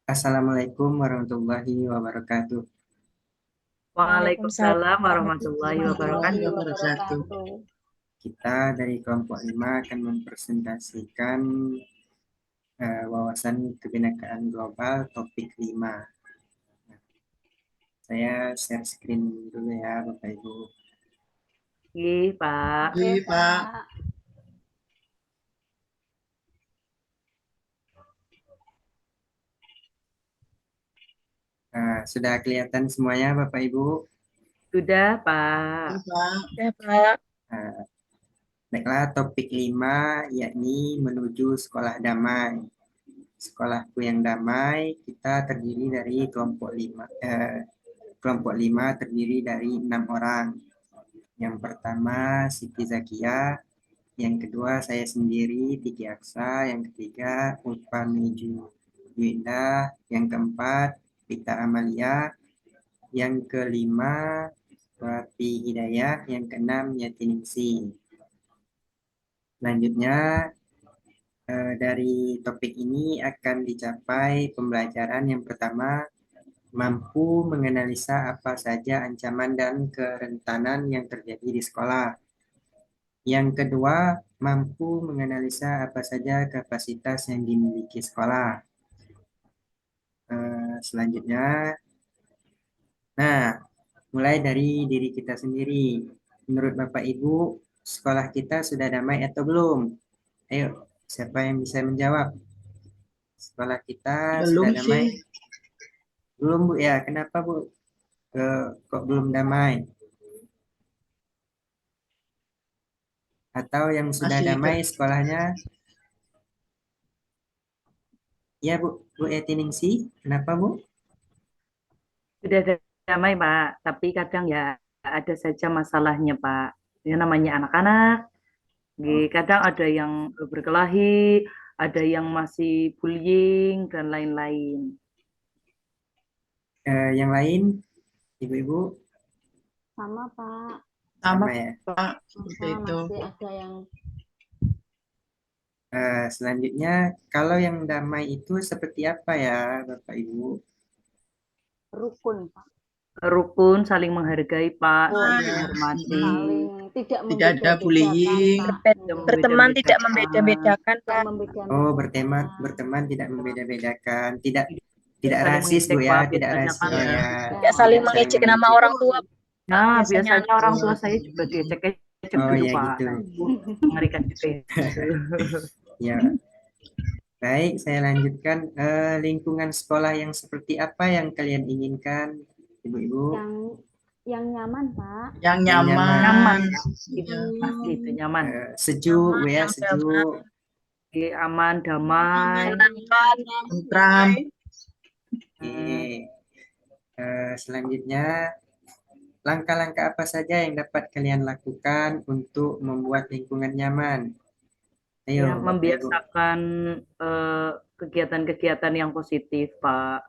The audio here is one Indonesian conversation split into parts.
Assalamualaikum warahmatullahi wabarakatuh. Waalaikumsalam Waalaikumsalam warahmatullahi warahmatullahi wabarakatuh. wabarakatuh. Kita dari kelompok 5 akan mempresentasikan wawasan kebinekaan global topik 5. Saya share screen dulu ya Bapak Ibu. Ih, Pak. Oke, Pak. Sudah kelihatan semuanya Bapak Ibu? Sudah, Pak. Oke, Pak. Ya, Pak. Uh, Baiklah, topik 5 yakni menuju sekolah damai. Sekolahku yang damai, kita terdiri dari kelompok 5 terdiri dari 6 orang. Yang pertama Siti Zakia, yang kedua saya sendiri Tiki Aksa, yang ketiga Ulfa Miju Winda, yang keempat Vita Amalia, yang kelima Wati Hidayah, yang keenam Yati Ningsi. Selanjutnya dari topik ini akan dicapai pembelajaran yang pertama, mampu menganalisa apa saja ancaman dan kerentanan yang terjadi di sekolah. Yang kedua, mampu menganalisa apa saja kapasitas yang dimiliki sekolah. Selanjutnya, mulai dari diri kita sendiri. Menurut Bapak Ibu, sekolah kita sudah damai atau belum? Ayo, siapa yang bisa menjawab? Sekolah kita sudah Belum damai? sih. Belum, Bu, ya. Kenapa, Bu? Kok belum damai? Atau yang sudah Masih damai sekolahnya? Ya, Bu Eti Ningsi. Kenapa, Bu? Sudah damai, Pak. Tapi kadang ya ada saja masalahnya, Pak. Ya namanya anak-anak. Kadang ada yang berkelahi, ada yang masih bullying, dan lain-lain. Yang lain, Ibu-ibu? Sama, Pak. sama, Sama ya. Pak. Seperti itu. Masih ada yang Selanjutnya, kalau yang damai itu seperti apa ya, Bapak Ibu? rukun, Pak. Rukun, saling menghargai, Pak, Oh, saling iya. menghormati. Saling tidak Tidak ada bullying. membeda-bedakan, Pak. Tidak Tidak membeda-bedakan, membeda-bedakan. Pak. Tidak Tidak membeda-bedakan. Berteman tidak membeda-bedakan, tidak Tidak saling rasis, Bu mengejek, ya, Pak. tidak Biasanya rasis. kan Oh Ya. ya, Ya, saling saling tidak saling mengejek nama mengejek. orang tua. Nah, Biasanya biasanya orang tua saya juga diejek-ejek Oh dulu, ya Pak. gitu. Mengerikan juga itu. Ya, baik, saya lanjutkan. Lingkungan sekolah yang seperti apa yang kalian inginkan, Ibu-ibu? Yang nyaman, Pak. Yang Yang nyaman. Nyaman, Iya. pasti itu nyaman. Sejuk, Bu ya, yang sejuk. Aman, damai. menyenangkan, Tentram. Oke. Selanjutnya, langkah-langkah apa saja yang dapat kalian lakukan untuk membuat lingkungan nyaman? Ayo, Ya, Bapak Ibu. membiasakan kegiatan-kegiatan yang positif, Pak.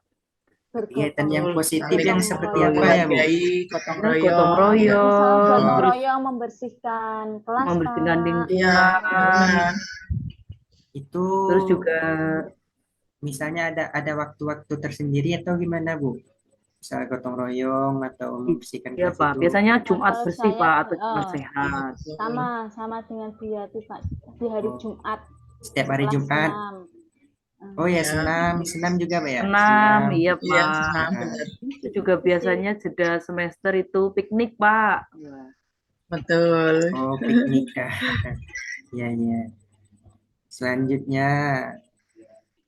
Kegiatan yang bergotong positif Saling yang seperti royong. apa ya, Bu? menghargai, gotong Ya, gotong royong. Iya. misal gotong Oh. royong, royong membersihkan kelas, membersihkan Pak. Iya, lingkungan. benar. Itu Terus juga misalnya ada waktu-waktu tersendiri atau gimana, Bu? Misal gotong royong atau membersihkan ya, kelas Pak. itu. Biasanya Jumat Kalau bersih, saya Pak, atau Jumat Iya, sehat. betul. sama dengan dia tuh, Pak, di hari Oh, Jumat setiap hari kelas Jumat. 6. Oh ya, Iya. senam juga, Pak ya? Senam, iya, Iya, Pak. senang, Nah, benar. Itu juga biasanya jeda semester itu piknik, Pak. Wah. Betul. oh, piknik. Iya, iya. Selanjutnya,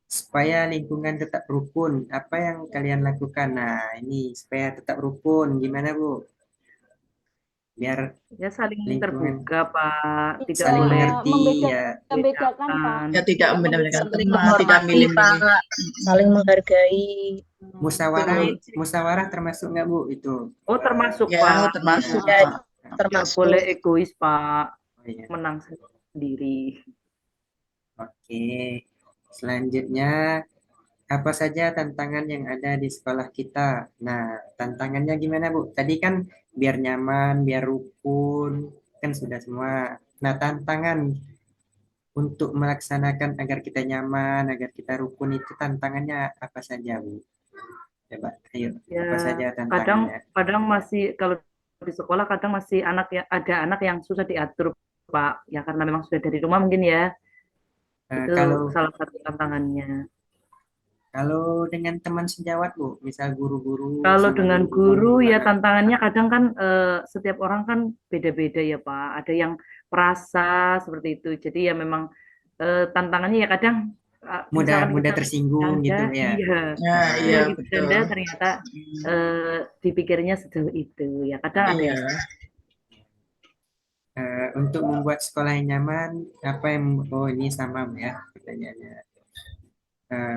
supaya lingkungan tetap rukun, apa yang kalian lakukan? Nah, ini supaya tetap rukun, gimana, Bu? Biar Ya, saling lingkungan terbuka, Pak. Tidak saling boleh mengerti, ya. Membedakan, Pak. membedakan. Ya, tidak membedakan Saling teman, tidak menghormati, milih-milih. Pak. Saling menghargai. Musyawarah termasuk nggak, Bu? Itu. Oh, termasuk, Ya, Pak. termasuk, Ya, Pak. Tidak termasuk. boleh egois, Pak. Oh, iya. Menang sendiri. Oke. Selanjutnya, apa saja tantangan yang ada di sekolah kita? Nah, tantangannya gimana, Bu? Tadi kan biar nyaman, biar rukun, kan sudah semua. Nah, tantangan untuk melaksanakan agar kita nyaman, agar kita rukun itu tantangannya apa saja, Bu? Coba, ayo, apa saja Ya, kadang tantangannya? kadang masih kalau di sekolah kadang masih ada anak yang susah diatur, Pak. Ya karena memang sudah dari rumah mungkin ya. Itu Kalau salah satu tantangannya. kalau dengan teman sejawat, Bu, misal guru-guru Kalau sama dengan guru-guru guru ya gimana? tantangannya kadang kan setiap orang kan beda-beda ya Pak. Ada yang perasa seperti itu. Jadi ya memang tantangannya ya kadang Mudah misalkan mudah kita tersinggung bercanda, gitu ya. iya, Ya, iya lagi betul. bercanda ternyata dipikirnya sejauh itu. Ya kadang ada Iya. yang Untuk membuat sekolah yang nyaman, apa yang oh ini sama ya pertanyaannya.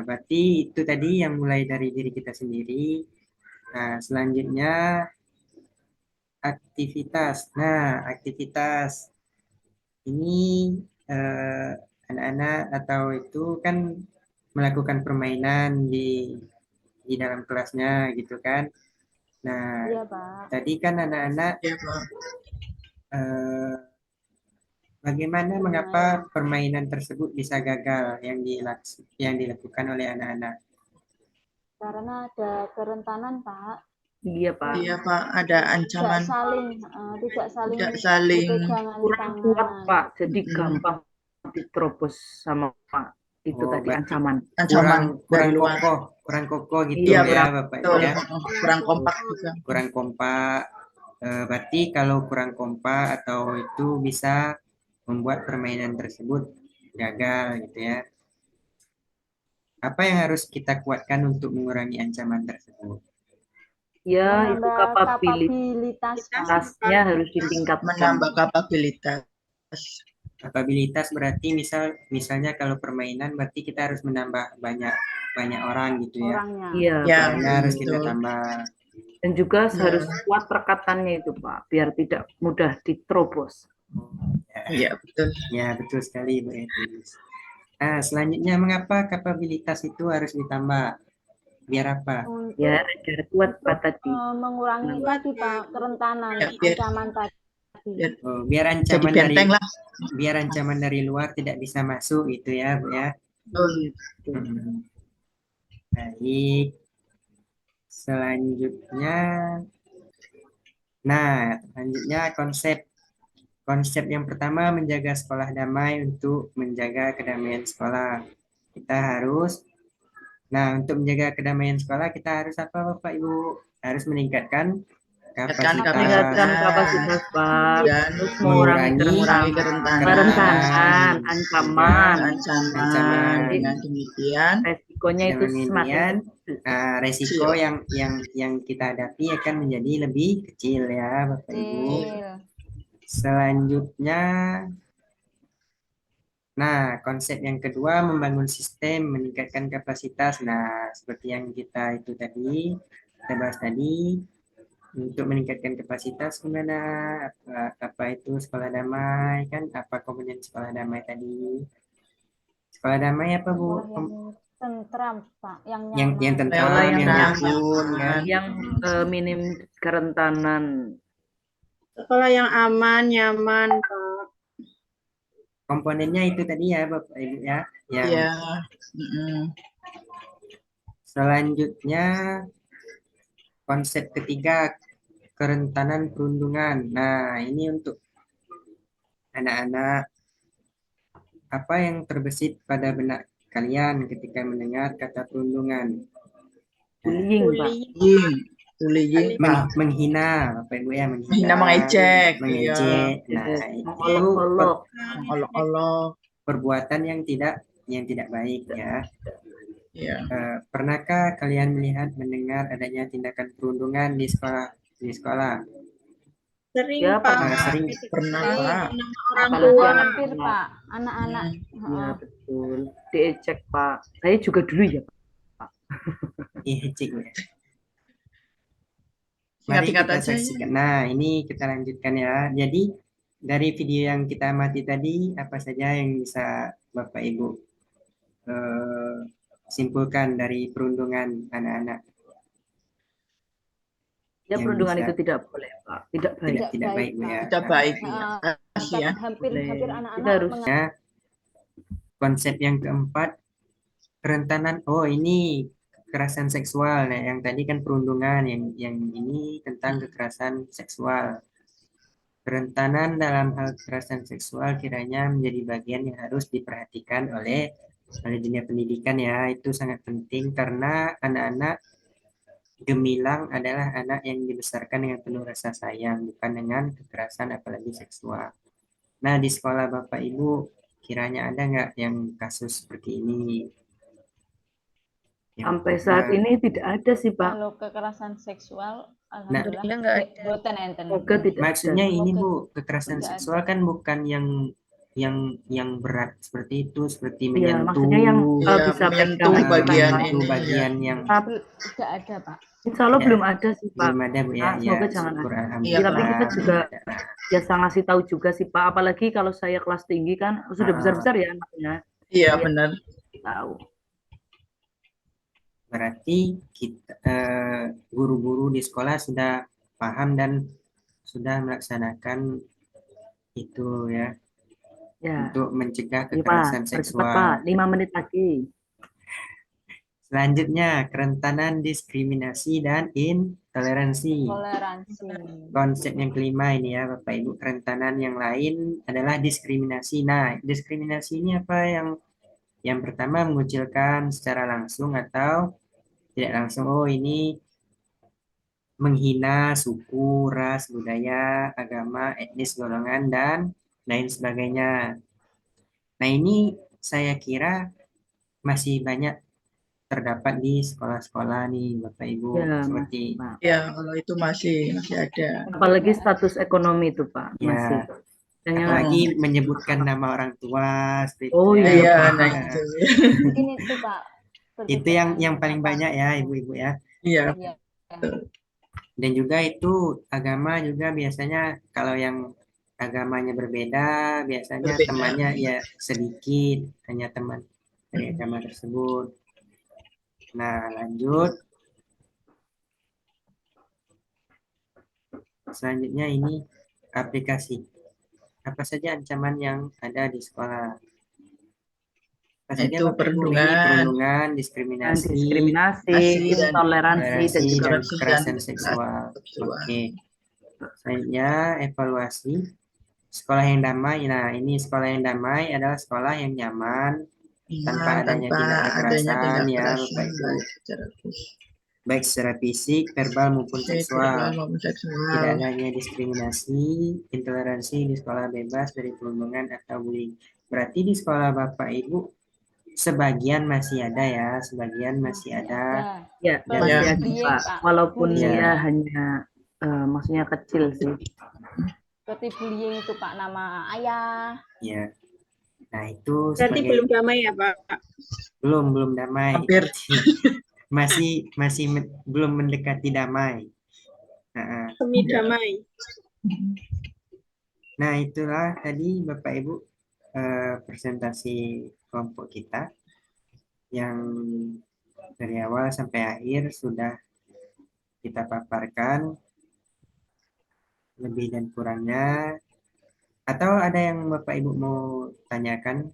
Berarti itu tadi yang mulai dari diri kita sendiri. Nah, selanjutnya aktivitas. Nah, aktivitas ini eh, anak-anak atau itu kan melakukan permainan di dalam kelasnya gitu kan. Nah, Iya, Pak. tadi kan anak-anak Iya, Pak. eh, bagaimana mengapa Bermain. permainan tersebut bisa gagal yang dilakukan oleh anak-anak? Karena ada kerentanan, Pak. iya Pak. Iya, Pak. Ada ancaman Tidak saling tidak saling. berpegangan Kurang kuat tangan. Pak. Jadi Mm-mm. gampang diterobos sama Pak. Itu Oh, tadi berarti ancaman. Ancaman dari luar. kurang kokoh gitu Iya, ya Iya, Bapak Ibu betul. ya. Kurang kompak juga. Kurang kompak. Berarti kalau kurang kompak atau itu bisa membuat permainan tersebut gagal gitu ya. Apa yang harus kita kuatkan untuk mengurangi ancaman tersebut? Ya, itu Menambah kapabilitas, Pak. kapasitasnya harus ditingkatkan. Menambah kapabilitas. Kapabilitas berarti misalnya kalau permainan berarti kita harus menambah banyak banyak orang gitu ya. Orangnya. Iya, Ya, Pak. Orangnya harus kita betul. tambah. Dan juga Ya. harus kuat rekatannya itu Pak, biar tidak mudah diterobos. Iya, betul. Ya, betul sekali Bu Etis. Nah, selanjutnya mengapa kapabilitas itu harus ditambah? Biar apa? Untuk Ya, agar kuat Pak tadi. mengurangi tadi, Pak, kerentanan, Ya, biar- ancaman tadi. biar Oh, biar jadi ancaman dari benteng lah. biar ancaman dari luar tidak bisa masuk gitu ya, Bu ya. Betul. Hmm. Baik. Selanjutnya, selanjutnya konsep yang pertama menjaga sekolah damai untuk menjaga kedamaian sekolah. Kita harus, untuk menjaga kedamaian sekolah kita harus apa Bapak Ibu? Harus meningkatkan Meningkatkan kapasitas Pak, dan terus mengurangi kerentanan, ancaman. ancaman. Dengan demikian, Resikonya itu semakin resiko yang kita hadapi akan menjadi lebih kecil ya Bapak Ibu. Selanjutnya, konsep yang kedua membangun sistem meningkatkan kapasitas. Nah, seperti yang kita bahas tadi, untuk meningkatkan kapasitas gimana? Apa itu sekolah damai kan? Apa komponen sekolah damai tadi? Sekolah damai apa Bu? Tentram, Pak, yang Yang nyaman. tentram, yang nyaman. rukun kan? yang minim kerentanan. Sekolah yang aman, nyaman, Pak. Komponennya itu tadi ya Bapak Ibu ya. Yang ya, selanjutnya konsep ketiga kerentanan perundungan. Nah, ini untuk anak-anak, apa yang terbesit pada benak kalian ketika mendengar kata perundungan? Bullying Pak. bullying, Pak. Menghina, Bapak Ibu ya, Menghina, mengejek, mengejek. Nah, itu olok-olok. perbuatan yang tidak baik ya. Ya. Pernahkah kalian mendengar adanya tindakan perundungan di sekolah? Sering, Ya, Pak. Sering. Pernah, Pak. Orang Apalagi tua. Hampir, Pak, anak-anak. Ya, betul. Diejek Pak. Saya juga dulu ya Pak. Diejek ya. Mari Ingat-ingat kita aja. saksikan. Nah, ini kita lanjutkan ya. Jadi, dari video yang kita amati tadi, apa saja yang bisa Bapak Ibu simpulkan dari perundungan anak-anak? Ya, Yang perundungan bisa- itu tidak boleh Pak. Tidak baik. Tidak baik Bu ya. Tidak baik. Nah, Kasih ya. hampir Boleh. hampir Kita anak-anak harus Ya, Konsep yang keempat, kerentanan. Oh, ini kekerasan seksual. Nah, yang tadi kan perundungan, yang ini tentang kekerasan seksual. Kerentanan dalam hal kekerasan seksual kiranya menjadi bagian yang harus diperhatikan oleh dunia pendidikan ya. Itu sangat penting karena anak-anak gemilang adalah anak yang dibesarkan dengan penuh rasa sayang, bukan dengan kekerasan apalagi seksual. Nah, di sekolah Bapak Ibu kiranya ada nggak yang kasus seperti ini? Yang Sampai saat pertama, ini tidak ada sih Pak. Kalau kekerasan seksual, Nah, alhamdulillah nggak ada. boten enten. Semoga tidak ada. maksudnya ini Semoga Bu, kekerasan tidak seksual ada. kan bukan yang berat seperti itu, seperti Iya, menyentuh, maksudnya yang Iya, bisa menyentuh pegangan bagian tangan. menyentuh ini, bagian ya. yang Tidak ada, Pak. Insya Allah Tidak. belum ada sih Pak. belum ada Bu ya. Ah, semoga Ya, jangan syukur ada. Iya, Tapi alhamdulillah kita juga belum ada. biasa ngasih tahu juga sih Pak. Apalagi kalau saya kelas tinggi kan sudah besar-besar ya anaknya. Iya, Iya. benar. Tahu. Berarti kita guru-guru di sekolah sudah paham dan sudah melaksanakan itu ya, Ya. untuk mencegah Iya Pak, kekerasan percepat seksual. Pak. 5 menit lagi. Selanjutnya, kerentanan diskriminasi dan intoleransi. Toleransi. Konsep yang kelima ini ya, Bapak Ibu, kerentanan yang lain adalah diskriminasi. Nah, diskriminasi ini apa? Yang pertama mengucilkan secara langsung atau tidak langsung. Oh, ini menghina suku, ras, budaya, agama, etnis, golongan, dan lain sebagainya. Nah, ini saya kira masih banyak terdapat di sekolah-sekolah nih, Bapak Ibu. Ya, Seperti Pak. Ya, kalau itu masih ada. Apalagi status ekonomi itu Pak, ya, masih. Dan yang apalagi menyebutkan nama orang tua, seperti itu Oh ya. iya, Iya, Pak. nah itu. Ini tuh, Pak. Itu yang paling banyak ya, Ibu-Ibu ya. Iya, Iya. Dan juga itu agama juga biasanya kalau yang agamanya berbeda, biasanya Berbeda. temannya ya sedikit, hanya teman dari agama tersebut. Nah, lanjut. Selanjutnya ini aplikasi. Apa saja ancaman yang ada di sekolah? Apa saja Itu Bapak Ibu? Ini perundungan, perundungan, Dan diskriminasi, diskriminasi, dan intoleransi, dan toleransi, juga dan toleransi kekerasan dan seksual. seksual. Oke. Selanjutnya evaluasi. Sekolah yang damai. Nah, ini sekolah yang damai adalah sekolah yang nyaman, tanpa adanya tindak kekerasan ya, Bapak Ibu. Baik secara fisik, verbal maupun seksual. Tidak adanya diskriminasi, intoleransi di sekolah bebas dari perundungan atau bullying. Berarti di sekolah Bapak Ibu sebagian masih ada ya, sebagian masih ada. Ya, Dan masih ya. ada Pak. Walaupun Ya. ya hanya maksudnya kecil sih. Seperti bullying itu Pak, nama ayah. Ya. Nah, itu Berarti sebagai belum damai ya, Pak? belum damai. Hampir. masih belum mendekati damai. Semi damai. Nah, itulah tadi Bapak Ibu presentasi kelompok kita yang dari awal sampai akhir sudah kita paparkan lebih dan kurangnya. Atau ada yang Bapak Ibu mau tanyakan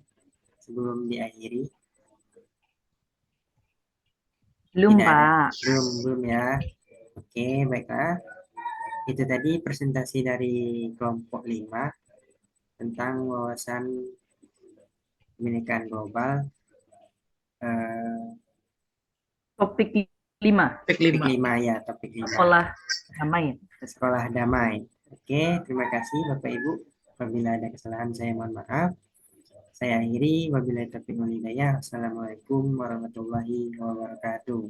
sebelum diakhiri? Belum Tidak ada. Pak. Belum ya. Oke, baiklah. Itu tadi presentasi dari kelompok 5 tentang wawasan kebinekaan global. Topik 5, Topik 5 ya, topik 5. sekolah damai. Sekolah damai. Oke, terima kasih Bapak Ibu. Apabila ada kesalahan saya mohon maaf. Saya akhiri. Wabillahi taufiq wal hidayah. Assalamualaikum warahmatullahi wabarakatuh.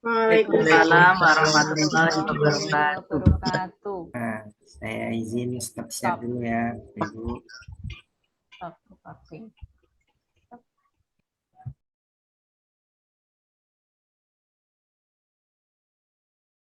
Waalaikumsalam warahmatullahi wabarakatuh. Nah, saya izin stop share dulu ya, Ibu. Stop.